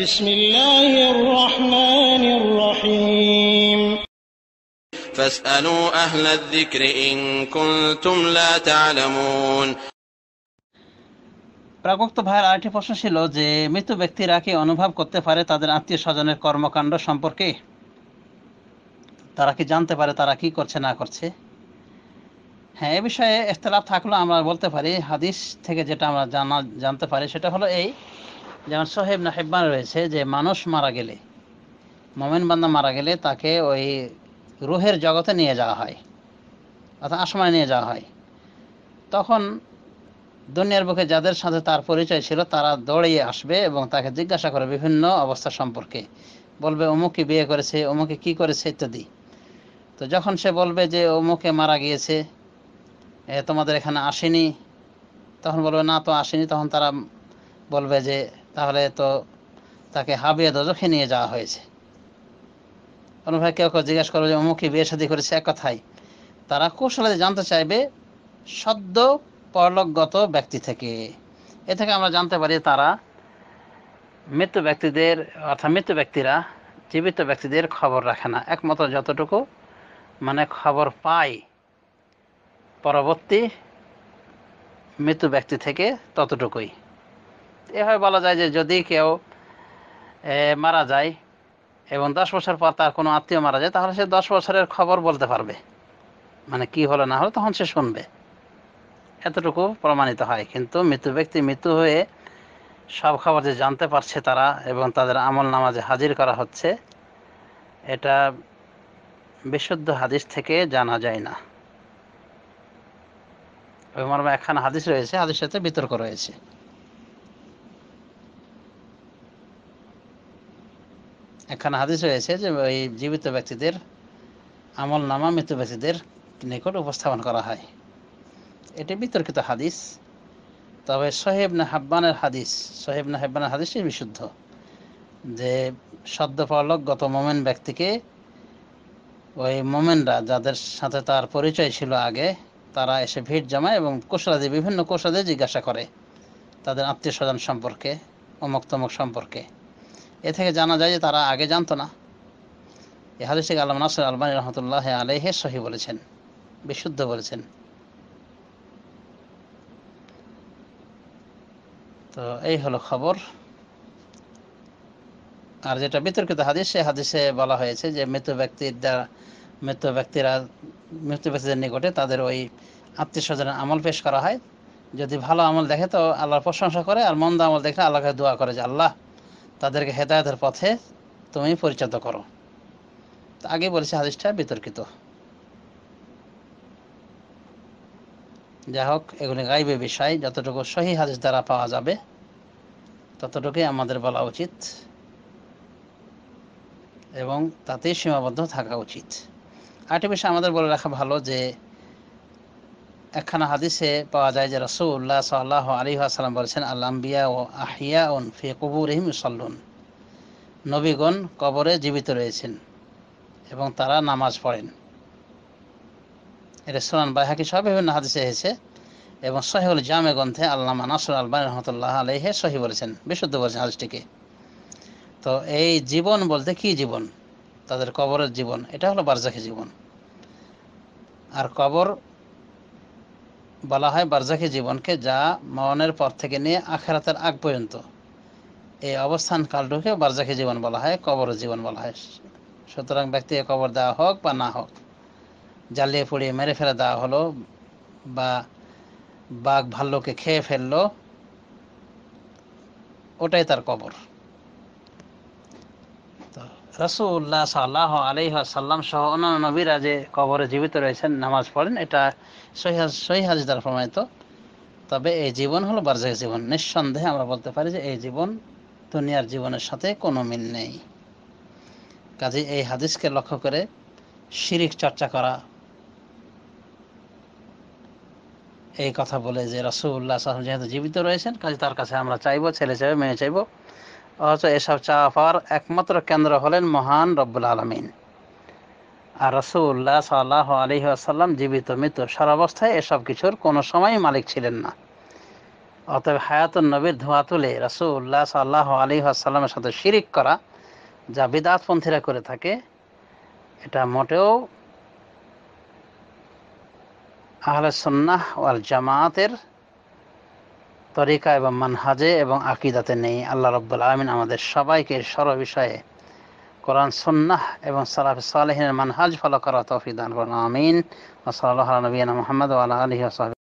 بسم الله الرحمن الرحيم فاسألوا أهل الذكر إن كنتم لا تعلمون। প্রাগোক্ত ভাইয়ের আরেকটি প্রশ্ন ছিল যে মৃত ব্যক্তিরা কি অনুভব করতে পারে তাদের আত্মীয় স্বজনের কর্মকাণ্ড সম্পর্কে? তারা কি জানতে পারে তারা কি করছে না করছে? হ্যাঁ, এ বিষয়ে ইখতিলাফ থাকলেও আমরা বলতে পারি হাদিস থেকে যেটা আমরা জানতে পারি সেটা হলো এই, যেমন সহিহ ইবনে হিব্বান রয়েছে যে মানুষ মারা গেলে, মুমিন বান্দা মারা গেলে তাকে ওই রূহের জগতে নিয়ে যাওয়া হয়, অর্থাৎ আসমানে নিয়ে যাওয়া হয়। তখন দুনিয়ার বুকে যাদের সাথে তার পরিচয় ছিল তারা দৌড়িয়ে আসবে এবং তাকে জিজ্ঞাসা করে বিভিন্ন অবস্থা সম্পর্কে, বলবে অমুকে বিয়ে করেছে, অমুকে কি করেছে ইত্যাদি। তো যখন সে বলবে যে অমুকে মারা গিয়েছে, তোমাদের এখানে আসেনি, তখন বলবে না তো আসেনি। তখন তারা বলবে যে তাহলে তো তাকে হাবিয়া দোজখে নিয়ে যাওয়া হয়েছে। অনুভাবে কেউ কেউ জিজ্ঞাসা করবে যে অমুকে বিয়ে শাদী করেছে, এক কথায় তারা কৌশলে জানতে চাইবে সদ্য পরলোকগত ব্যক্তি থেকে। এ থেকে আমরা জানতে পারি তারা মৃত্যু ব্যক্তিদের, অর্থাৎ মৃত্যু ব্যক্তিরা জীবিত ব্যক্তিদের খবর রাখে না, একমাত্র যতটুকু খবর পায় পরবর্তী মৃত্যু ব্যক্তি থেকে ততটুকুই। এভাবে বলা যায় যে যদি কেউ মারা যায় এবং 10 বছর পর তার কোনো আত্মীয় মারা যায়, তাহলে সে 10 বছরের খবর বলতে পারবে, কি হলো না হলো তখন সে শুনবে, এতটুকু প্রমাণিত হয়। কিন্তু মৃত্যু ব্যক্তি মৃত্যু হয়ে সব খবর যে জানতে পারছে তারা এবং তাদের আমল নামাজে হাজির করা হচ্ছে, এটা বিশুদ্ধ হাদিস থেকে জানা যায় না। ওই মর্মে একখানা হাদিস রয়েছে, হাদিসের সাথে বিতর্ক রয়েছে। একখানা হাদিস রয়েছে যে ওই জীবিত ব্যক্তিদের আমল নামা মৃত্যু ব্যক্তিদের নিকট উপস্থাপন করা হয়, এটি বিতর্কিত হাদিস। তবে সহিহ ইবনে হিব্বানের হাদিসটি বিশুদ্ধ, যে সদ্য পরলোকগত মুমিন ব্যক্তিকে ওই মুমিনরা যাদের সাথে তার পরিচয় ছিল আগে, তারা এসে ভিড় জমায় এবং বিভিন্ন কৌশলাদি জিজ্ঞাসা করে তাদের আত্মীয় স্বজন সম্পর্কে, অমুক তমুক সম্পর্কে। এ থেকে জানা যায় যে তারা আগে জানতো না। এই হাদিসটিকে আল্লামা নাসির আলবানী রহমতুল্লাহ আলাইহি সহিহ বলেছেন, বিশুদ্ধ বলেছেন। তো এই হলো খবর। আর যেটা বিতর্কিত হাদিস, সে হাদিসে বলা হয়েছে যে মৃত্যু ব্যক্তিদের নিকটে তাদের ওই আত্মীয় স্বজনের আমল পেশ করা হয়। যদি ভালো আমল দেখে তো আল্লাহর প্রশংসা করে, আর মন্দ আমল দেখলে আল্লাহকে দোয়া করে যে আল্লাহ তাদেরকে হেদায়েতের পথে তুমি পরিচালিত করো। আগে বলেছে হাদিসটা বিতর্কিত। যাই হোক, এগুলি গায়বে বিষয়, যতটুকু সহিহ হাদিস দ্বারা পাওয়া যাবে ততটুকুই আমাদের বলা উচিত এবং তাতেই সীমাবদ্ধ থাকা উচিত। আরেকটি বিষয় আমাদের বলে রাখা ভালো যে একখানা হাদিসে পাওয়া যায় যে রাসূলুল্লাহ সাল্লাল্লাহু আলাইহি ওয়াসাল্লাম বলেছেন, আল আম্বিয়া ও আহিয়াউন ফি কুবুরিহিম ইউসাল্লুন, নবীগণ কবরে জীবিত রয়েছেন এবং তারা নামাজ পড়েন। এটা সুনান বাইহাকী সহ বিভিন্ন হাদিসে এসেছে এবং সহিহুল জামে গ্রন্থে আল্লামা নাসির আলবানী রহমতুল্লাহ আলাইহি সহিহ বলেছেন, বিশুদ্ধ বলেছেন হাদিসটিকে। তো এই জীবন বলতে কি জীবন? তাদের কবরের জীবন, এটা হলো বারজাখী জীবন। আর কবর বলা হয় বারজাখী জীবনকে, যা মরণের পর থেকে নিয়ে আখিরাতের আগ পর্যন্ত এই অবস্থান কালটুকে বারজাখী জীবন বলা হয়, কবরের জীবন বলা হয়। সুতরাং ব্যক্তিকে কবর দেওয়া হোক বা না হোক, জ্বালিয়ে পুড়িয়ে মেরে ফেলে দেওয়া হলো বা বাঘ ভাল্লুকে খেয়ে ফেললো, ওটাই তার কবর। তো রাসূলুল্লাহ সাল্লাল্লাহু আলাইহি ওয়াসাল্লাম সহ অন্যান্য নবীরা যে কবরে জীবিত রয়েছেন, নামাজ পড়েন, এটা সহিহ হাদিস দ্বারা প্রমাণিত। তবে এই জীবন হলো বারজাখী জীবন। নিঃসন্দেহে আমরা বলতে পারি যে এই জীবন দুনিয়ার জীবনের সাথে কোনো মিল নেই। কাজে এই হাদিসকে লক্ষ্য করে শিরিক চর্চা করা, এই কথা বলে যে রাসূলুল্লাহ সাল্লাল্লাহু আলাইহি ওয়াসাল্লাম যেহেতু জীবিত রয়েছেন, কাজে তার কাছে আমরা চাইবো, ছেলে চাইবো, মেয়ে চাইবো, অথচ এসব চাওয়া পাওয়ার একমাত্র কেন্দ্র হলেন মহান রব্বুল আলামিন। আর রাসূলুল্লাহ সাল্লাল্লাহু আলাইহি ওয়াসাল্লাম জীবিত মৃত সর্বাবস্থায় এসব কিছুর কোনো সময় মালিক ছিলেন না। অতএব হায়াতুন নবীর ধোঁয়া তুলে রাসূলুল্লাহ সাল্লাল্লাহু আলাইহি ওয়াসাল্লামের সাথে শিরিক করা, যা বিদআতপন্থীরা করে থাকে, এটা মোটেও আহলে সুন্নাহ ওয়াল জামাতের তরিকা এবং মানহাজে এবং আকীদাতে নেই। আল্লাহ রাব্বুল আলামিন আমাদের সবাইকে সর্ববিষয়ে কোরআন সুন্নাহ এবং সালাফে সালেহিনের মানহাজ ফলো করার তৌফিক দান করুন। আমিন। ওয়া সাল্লাল্লাহু আলা নবিয়িনা মুহাম্মদ ওয়া আলা আলিহি ওয়া সাহবিহি।